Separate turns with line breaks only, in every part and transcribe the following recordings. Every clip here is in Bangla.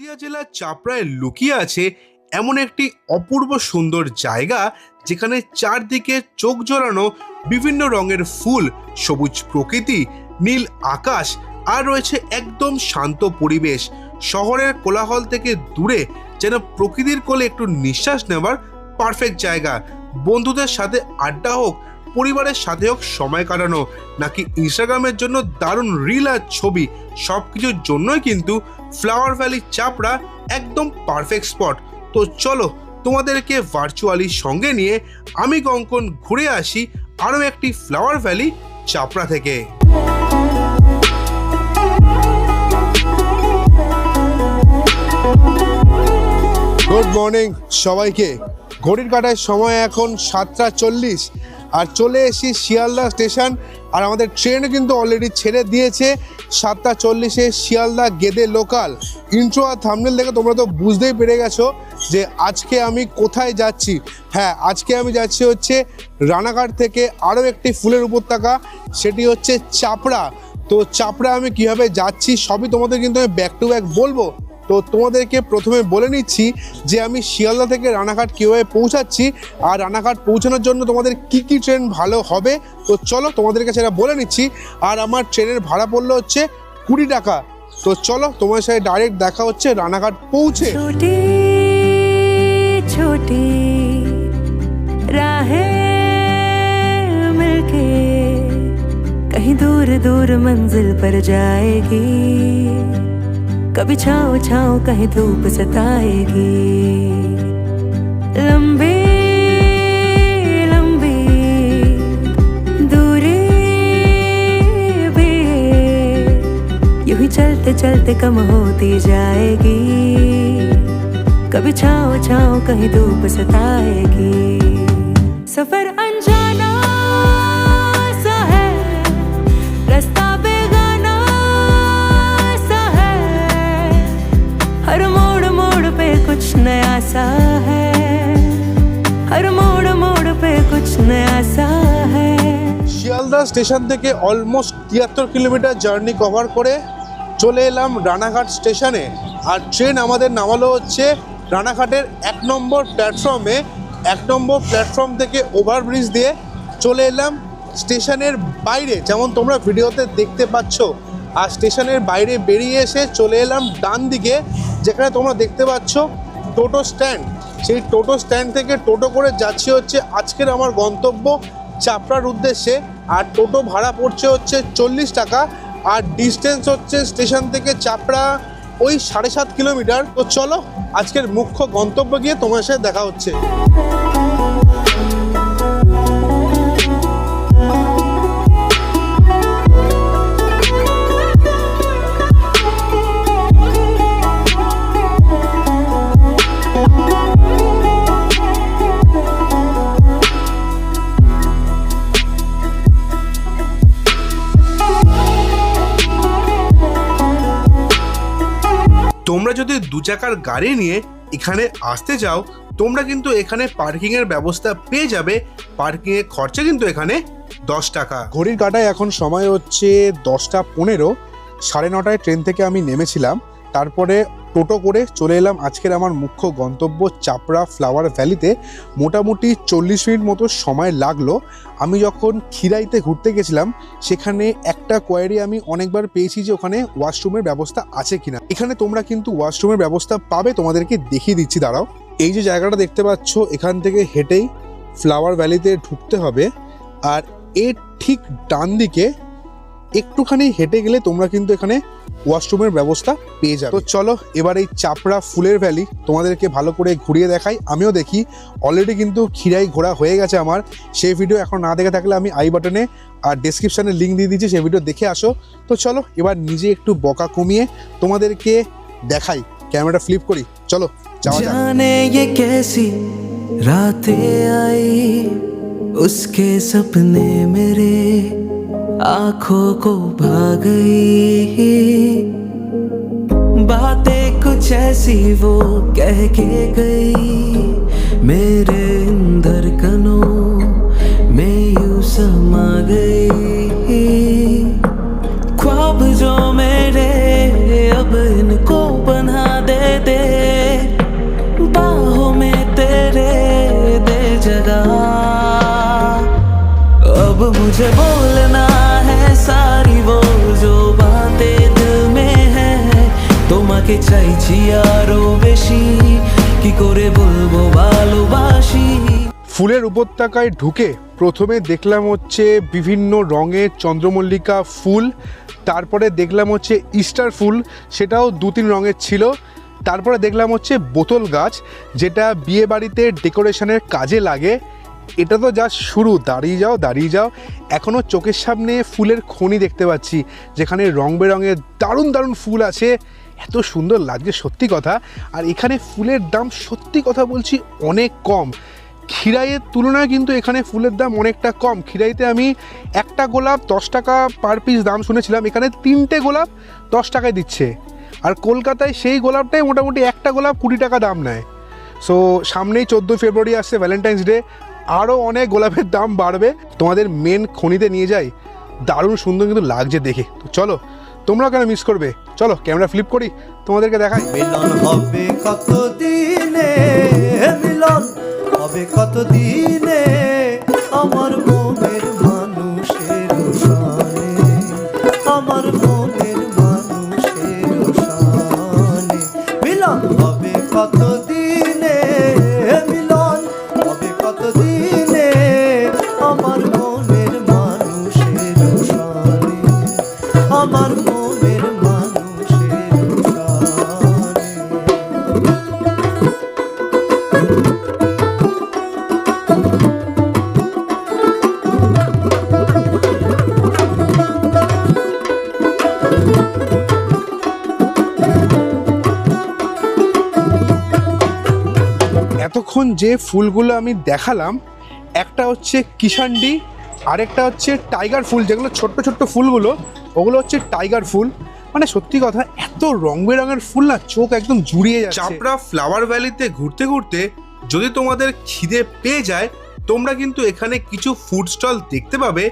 নদিয়া জেলার চাপড়ায় লুকিয়ে আছে এমন একটি অপূর্ব সুন্দর জায়গা, যেখানে চারদিকে চোখ জোড়ানো বিভিন্ন রঙের ফুল, সবুজ প্রকৃতি, নীল আকাশ আর রয়েছে একদম শান্ত পরিবেশ। শহরের কোলাহল থেকে দূরে যেন প্রকৃতির কোলে একটু নিঃশ্বাস নেওয়ার পারফেক্ট জায়গা। বন্ধুদের সাথে আড্ডা হোক, পরিবারের সাথে হোক সময় কাটানো, নাকি ইনস্টাগ্রামের জন্য দারুণ রিল আর ছবি, সব কিছুর জন্যই কিন্তু ফ্লাওয়ার ভ্যালি চাপড়া একদম পারফেক্ট স্পট। তো চলো তোমাদেরকে ভার্চুয়ালি সঙ্গে নিয়ে আমি কঙ্কন ঘুরে আসি আরও একটি ফ্লাওয়ার ভ্যালি চাপড়া থেকে। গুড মর্নিং সবাইকে। ঘড়ির কাঁটার সময় এখন 7:40 আর চলে এসেছি শিয়ালদা স্টেশন। আর আমাদের ট্রেনও কিন্তু অলরেডি ছেড়ে দিয়েছে 7:40 শিয়ালদা গেদে লোকাল। ইন্ট্রো আর থাম্বনেল দেখে তোমরা তো বুঝতেই পেরে গেছো যে আজকে আমি কোথায় যাচ্ছি। হ্যাঁ, আজকে আমি যাচ্ছি হচ্ছে রানাঘাট থেকে আরও একটি ফুলের উপত্যকা, সেটি হচ্ছে চাপড়া। তো চাপড়া আমি কিভাবে যাচ্ছি সবই তোমাদের কিন্তু আমি ব্যাক টু ব্যাক বলবো। তো তোমাদেরকে প্রথমে বলে নিচ্ছি যে আমি শিয়ালদা থেকে রানাঘাট কীভাবে পৌঁছাচ্ছি আর রানাঘাট পৌঁছানোর জন্য তোমাদের কি কি ট্রেন ভালো হবে। তো চলো তোমাদেরকে সেটা বলে নিচ্ছি। আর আমার ট্রেনের ভাড়া পড়লো হচ্ছে 20 টাকা। তো চলো তোমার সাথে ডাইরেক্ট দেখা হচ্ছে রানাঘাট পৌঁছে।
छोटी छोटी राहें मिलके कहीं दूर दूर मंजिल पर जाएगी, कभी छाँव छाँव कहीं धूप सताएगी। लंबी लंबी दूरी भी यूं ही चलते चलते कम होती जाएगी, कभी छाँव छाँव कहीं धूप सताएगी। सफर अनजाना सा है, रास्ता बेगाना सा है, हर मोड़ मोड़ पे कुछ नया सा है, हर मोड़ मोड़ पे कुछ नया सा है।
শিয়ালদা স্টেশন থেকে অলমোস্ট 73 কিলোমিটার জার্নি কভার করে চলে এলাম রানাঘাট স্টেশনে। আর ট্রেন আমাদের নামালো হচ্ছে রানাঘাটের 1 নম্বর প্ল্যাটফর্মে। 1 নম্বর প্ল্যাটফর্ম থেকে ওভারব্রিজ দিয়ে চলে এলাম স্টেশনের বাইরে, যেমন তোমরা ভিডিওতে দেখতে পাচ্ছ। আর স্টেশনের বাইরে বেরিয়ে এসে চলে এলাম ডান দিকে, যেখানে তোমরা দেখতে পাচ্ছ টোটো স্ট্যান্ড। সেই টোটো স্ট্যান্ড থেকে টোটো করে যাচ্ছি হচ্ছে আজকের আমার গন্তব্য চাপড়ার উদ্দেশ্যে। আর টোটো ভাড়া পড়ছে হচ্ছে 40 টাকা। আর ডিস্টেন্স হচ্ছে স্টেশন থেকে চাপড়া ওই 7.5 কিলোমিটার। তো চলো আজকের মুখ্য গন্তব্য গিয়ে তোমার সাথে দেখা হচ্ছে। তোমরা যদি 2 চাকার গাড়ি নিয়ে এখানে আসতে চাও, তোমরা কিন্তু এখানে পার্কিংয়ের ব্যবস্থা পেয়ে যাবে। পার্কিংয়ের খরচা কিন্তু এখানে 10 টাকা। ঘড়ির কাঁটায় এখন সময় হচ্ছে 10:15। 9:30 ট্রেন থেকে আমি নেমেছিলাম। তারপরে টোটো করে চলে এলাম আজকের আমার মুখ্য গন্তব্য চাপড়া ফ্লাওয়ার ভ্যালিতে। মোটামুটি 40 মিনিট মতো সময় লাগলো। আমি যখন খিরাইতে ঘুরতে গেছিলাম, সেখানে একটা কোয়ারি আমি অনেকবার পেয়েছি যে ওখানে ওয়াশরুমের ব্যবস্থা আছে কিনা। এখানে তোমরা কিন্তু ওয়াশরুমের ব্যবস্থা পাবে, তোমাদেরকে দেখিয়ে দিচ্ছি দাঁড়াও। এই যে জায়গাটা দেখতে পাচ্ছ, এখান থেকে হেঁটেই ফ্লাওয়ার ভ্যালিতে ঢুকতে হবে। আর এর ঠিক ডান দিকে একটুখানি হেঁটে গেলে তোমরা কিন্তু এখানে ওয়াশরুমের ব্যবস্থা পেয়ে যাবে। তো চলো এবার এই চাপড়া ফুলের ভ্যালি তোমাদেরকে ভালো করে ঘুরিয়ে দেখাই, আমিও দেখি। অলরেডি কিন্তু খিরাই ঘোরা হয়ে গেছে আমার। সেই ভিডিও এখন না দেখে থাকলে আমি আই বাটনে আর ডেসক্রিপশানে লিঙ্ক দিয়ে দিচ্ছি, সেই ভিডিও দেখে আসো। তো চলো এবার নিজে একটু বকা কমিয়ে তোমাদেরকে দেখাই, ক্যামেরাটা ফ্লিপ করি। চলো যাওয়া যাক।
जाने ये कैसी रातें आई, उसके सपने मेरे आँखों को भा गई, बातें कुछ ऐसी वो कह के गई, मेरे धड़कनों में यूं समा गई। ख्वाब जो मेरे अब इनको बना दे তোমাকে চাইছি আরো বেশি, কি করে বলবো ভালোবাসি।
ফুলের উপত্যকায় ঢুকে প্রথমে দেখলাম হচ্ছে বিভিন্ন রঙের চন্দ্রমল্লিকা ফুল, তারপরে দেখলাম হচ্ছে ইস্টার ফুল, সেটাও 2-3 রঙের ছিল। তারপরে দেখলাম হচ্ছে বোতল গাছ, যেটা বিয়ে বাড়িতে ডেকোরেশনের কাজে লাগে। এটা তো জাস্ট শুরু, দাঁড়িয়ে যাও দাঁড়িয়ে যাও, এখনও চোখের সামনে ফুলের খনি দেখতে পাচ্ছি, যেখানে রং বেরঙের দারুণ দারুণ ফুল আছে। এত সুন্দর লাগছে সত্যি কথা। আর এখানে ফুলের দাম সত্যি কথা বলছি অনেক কম। খিরাইয়ের তুলনায় কিন্তু এখানে ফুলের দাম অনেকটা কম। খিরাইতে আমি একটা গোলাপ 10 টাকা পার পিস দাম শুনেছিলাম, এখানে 3টে গোলাপ 10 টাকায় দিচ্ছে। আর কলকাতায় সেই গোলাপটাই মোটামুটি একটা গোলাপ 20 টাকা দাম নেয়। সো সামনেই 14 ফেব্রুয়ারি আসছে, ভ্যালেন্টাইন্স ডে, আরও অনেক গোলাপের দাম বাড়বে। তোমাদের মেন খনিতে নিয়ে যাই, দারুণ সুন্দর কিন্তু লাগছে দেখে। তো চলো, তোমরা কেন মিস করবে, চলো ক্যামেরা ফ্লিপ করি, তোমাদেরকে দেখাই।
মিলন হবে কত দিনে, মিলন হবে কত দিনে, আমার মনের মানুষের সনে, আমার মনের মানুষের সনে। মিলন হবে কত দিনে, মিলন হবে কত দিনে, আমার মনের মানুষের সনে, আমার মনের মানুষের সনে।
এতক্ষণ যে ফুলগুলো আমি দেখালাম, একটা হচ্ছে কিষান্ডি, আরেকটা হচ্ছে টাইগার ফুল, যেগুলো ছোট্ট ছোট্ট ফুলগুলো ওগুলো হচ্ছে টাইগার ফুল। মানে সত্যি কথা, এত রং বেরঙের ফুল না, চোখ একদম জুড়িয়ে যাচ্ছে। চাপড়া ফ্লাওয়ার ভ্যালিতে ঘুরতে ঘুরতে যদি তোমাদের খিদে পেয়ে যায়, তোমরা কিন্তু এখানে কিছু ফুড স্টল দেখতে পাবে।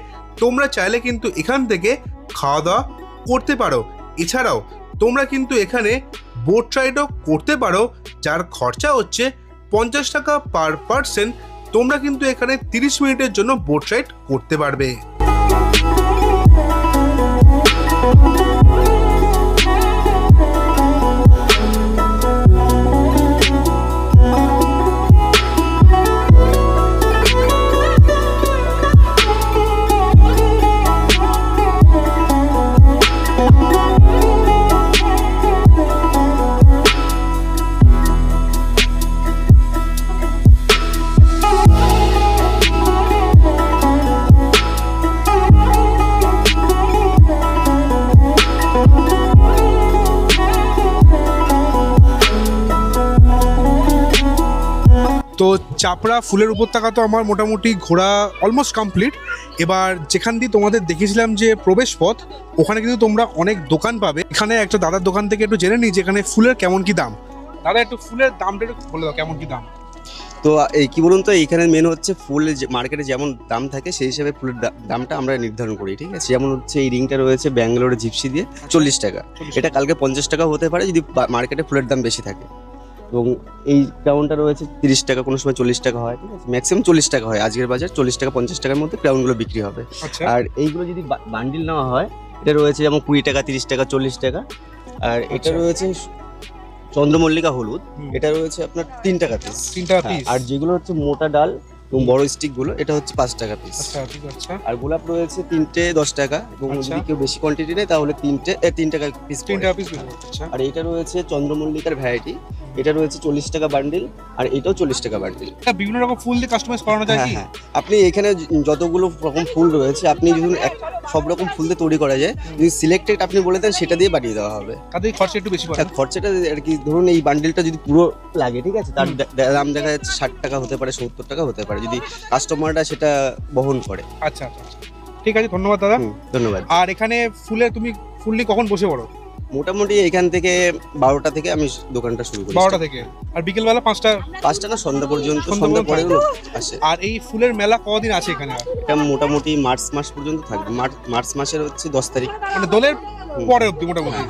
তোমরা চাইলে কিন্তু এখান থেকে খাওয়া দাওয়া করতে পারো। এছাড়াও তোমরা কিন্তু এখানে বোট রাইডও করতে পারো, যার খরচা হচ্ছে 50 টাকা পার পার্সন। তোমরা কিন্তু এখানে 30 মিনিটের জন্য বোট রাইড করতে পারবে। তো চাপড়া ফুলের উপত্যকা তো আমার মোটামুটি ঘোরা অলমোস্ট কমপ্লিট। এবার যেখান দিয়ে তোমাদের দেখেছিলাম যে প্রবেশ পথ, ওখানে কিন্তু তোমরা অনেক দোকান পাবে। এখানে একটা দাদার দোকান থেকে একটু জেনে নিই যে এখানে ফুলের কেমন কি দাম। দাদা, একটু ফুলের দামটা একটু বলে দাও, কেমন কি দাম?
তো এই কি বলুন তো, এইখানে মেন হচ্ছে ফুল মার্কেটে যেমন দাম থাকে সেই হিসাবে ফুলের দামটা আমরা নির্ধারণ করি, ঠিক আছে? যেমন হচ্ছে এই রিংটা রয়েছে ব্যাঙ্গালোরে জিপসি দিয়ে 40 টাকা, এটা কালকে 50 টাকা হতে পারে যদি মার্কেটে ফুলের দাম বেশি থাকে। এবং এই ক্রাউনটা রয়েছে 30 টাকা, কোনো সময় 40 টাকা হয়, ঠিক আছে? ম্যাক্সিমাম 40 টাকা হয়, আজকের বাজার 40 টাকা 50 টাকার মধ্যে ক্রাউনগুলো বিক্রি হবে। আর এইগুলো যদি বান্ডিল নেওয়া হয়, এটা রয়েছে যেমন 20 টাকা, 30 টাকা, 40 টাকা। আর এটা রয়েছে চন্দ্রমল্লিকা হলুদ, এটা রয়েছে আপনার 3 টাকা পিস।
3 টাকা পিস।
আর যেগুলো হচ্ছে মোটা ডাল এবং বড় স্টিক গুলো, এটা হচ্ছে 5 টাকা পিস।
আচ্ছা, ঠিক আছে।
আর গোলাপ রয়েছে 3টে 10 টাকা, এবং যদি কেউ বেশি কোয়ান্টিটি নেয় তাহলে 3 টাকা পিস।
3 টাকা পিস। আচ্ছা।
আর এটা রয়েছে চন্দ্রমল্লিকার ভ্যারাইটি, এটা রয়েছে 40 টাকা বান্ডিল, আর এটাও 40 টাকা বান্ডিল।
এটা বিভিন্ন রকম ফুল দিয়ে কাস্টমাইজ করানো যায় কি?
হ্যাঁ, আপনি এখানে যতগুলো রকম ফুল রয়েছে, আপনি যদি সব রকম ফুল দিয়ে তৈরি করা যায়, যদি সিলেক্টেড আপনি বলে দেন সেটা দিয়ে বানিয়ে দেওয়া হবে।
তাদের খরচা একটু বেশি পড়ে।
খরচাটা আর কি, ধরুন এই বান্ডিলটা যদি পুরো লাগে, ঠিক আছে, তার দাম দেখা যাচ্ছে 60 টাকা হতে পারে, 70 টাকা হতে পারে, যদি কাস্টমাররা সেটা বহন করে।
আচ্ছা আচ্ছা, ঠিক আছে, ধন্যবাদ দাদা।
ধন্যবাদ।
আর এখানে তুমি ফুল নিয়ে কখন বসে পড়ো?
মোটামুটি এখান থেকে 12টা থেকে আমি দোকানটা শুরু করি।
12টা থেকে? আর বিকেলবেলা 5টা?
5টা না, সন্ধ্যা পর্যন্ত, সন্ধ্যা পরে লোক আসে।
আর এই ফুলের মেলা কতদিন আছে এখানে?
এটা মোটামুটি মার্চ মাস পর্যন্ত থাকবে। মার্চ মাসের হচ্ছে 10 তারিখ,
মানে দোলের পরে অবধি মোটামুটি।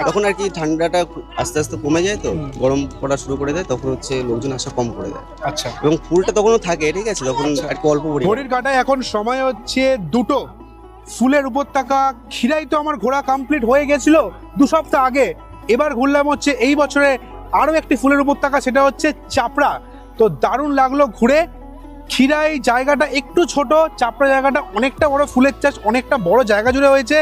তখন আর কি ঠান্ডাটা আস্তে আস্তে কমে যায়, তো গরম পড়া শুরু করে দেয়, তখন হচ্ছে লোকজন আসা কম করে দেয়।
আচ্ছা।
এবং ফুলটা তখনও থাকে, ঠিক আছে, তখন আর কি অল্প পরিমাণে।
ঘড়ির কাঁটায় এখন সময় হচ্ছে 2টো। ফুলের উপত্যকা খিরাই তো আমার ঘোরা কমপ্লিট হয়ে গেছিল 2 সপ্তাহ আগে। এবার ঘুরলাম হচ্ছে এই বছরে আরও একটি ফুলের উপত্যকা, সেটা হচ্ছে চাপড়া। তো দারুণ লাগলো ঘুরে। ক্ষীরাই জায়গাটা একটু ছোট, চাপড়া জায়গাটা অনেকটা বড়, ফুলের চাষ অনেকটা বড় জায়গা জুড়ে হয়েছে।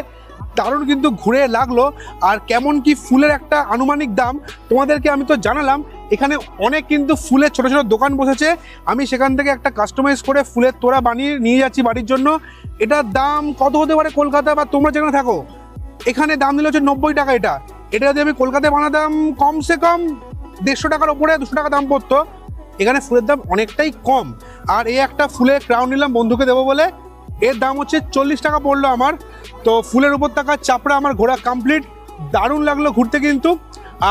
দারুণ কিন্তু ঘুরে লাগলো। আর কেমন কি ফুলের একটা আনুমানিক দাম তোমাদেরকে আমি তো জানালাম। এখানে অনেক কিন্তু ফুলের ছোট ছোট দোকান বসেছে, আমি সেখান থেকে একটা কাস্টমাইজ করে ফুলের তোড়া বানিয়ে নিয়ে যাচ্ছি বাড়ির জন্য। এটার দাম কত হতে পারে কলকাতা বা তোমরা যেখানে থাকো, এখানে দাম দিলে হচ্ছে 90 টাকা। এটা যদি আমি কলকাতায় বানাতাম কমসে কম 150 টাকার ওপরে 200 টাকা দাম পড়তো। এখানে ফুলের দাম অনেকটাই কম। আর এই একটা ফুলের ক্রাউন নিলাম বন্ধুকে দেবো বলে, এর দাম হচ্ছে 40 টাকা পড়লো আমার। তো ফুলের উপত্যকা চাপড়া আমার ঘোরা কমপ্লিট। দারুণ লাগলো ঘুরতে কিন্তু।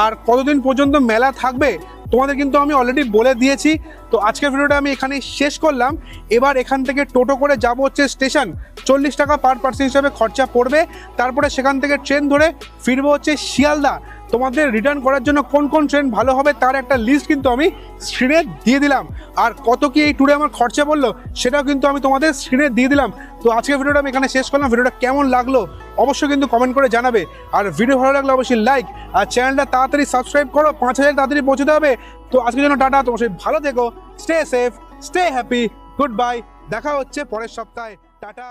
আর কতদিন পর্যন্ত মেলা থাকবে তোমাদের কিন্তু আমি অলরেডি বলে দিয়েছি। তো আজকের ভিডিওটা আমি এখানেই শেষ করলাম। এবার এখান থেকে টোটো করে যাব হচ্ছে স্টেশন, 40 টাকা পার পার্সন হিসাবে খরচা পড়বে। তারপরে সেখান থেকে ট্রেন ধরে ফিরবো হচ্ছে শিয়ালদা। তোমাদের রিটার্ন করার জন্য কোন কোন ট্রেন ভালো হবে তার একটা লিস্ট কিন্তু আমি স্ক্রিনে দিয়ে দিলাম। আর কত কি এই ট্যুরে আমার খরচা পড়লো সেটাও কিন্তু আমি তোমাদের স্ক্রিনে দিয়ে দিলাম। তো আজকের ভিডিওটা আমি এখানে শেষ করলাম। ভিডিওটা কেমন লাগলো অবশ্যই কিন্তু কমেন্ট করে জানাবে। আর ভিডিও ভালো লাগলে অবশ্যই লাইক, আর চ্যানেলটা তাড়াতাড়ি সাবস্ক্রাইব করো, 5000 তাড়াতাড়ি পৌঁছতে হবে। তো আজকের জন্য টাটা, তোমার সবাই ভালো থেকো, stay safe, stay happy, good bye. দেখা হচ্ছে পরের সপ্তাহে, টাটা।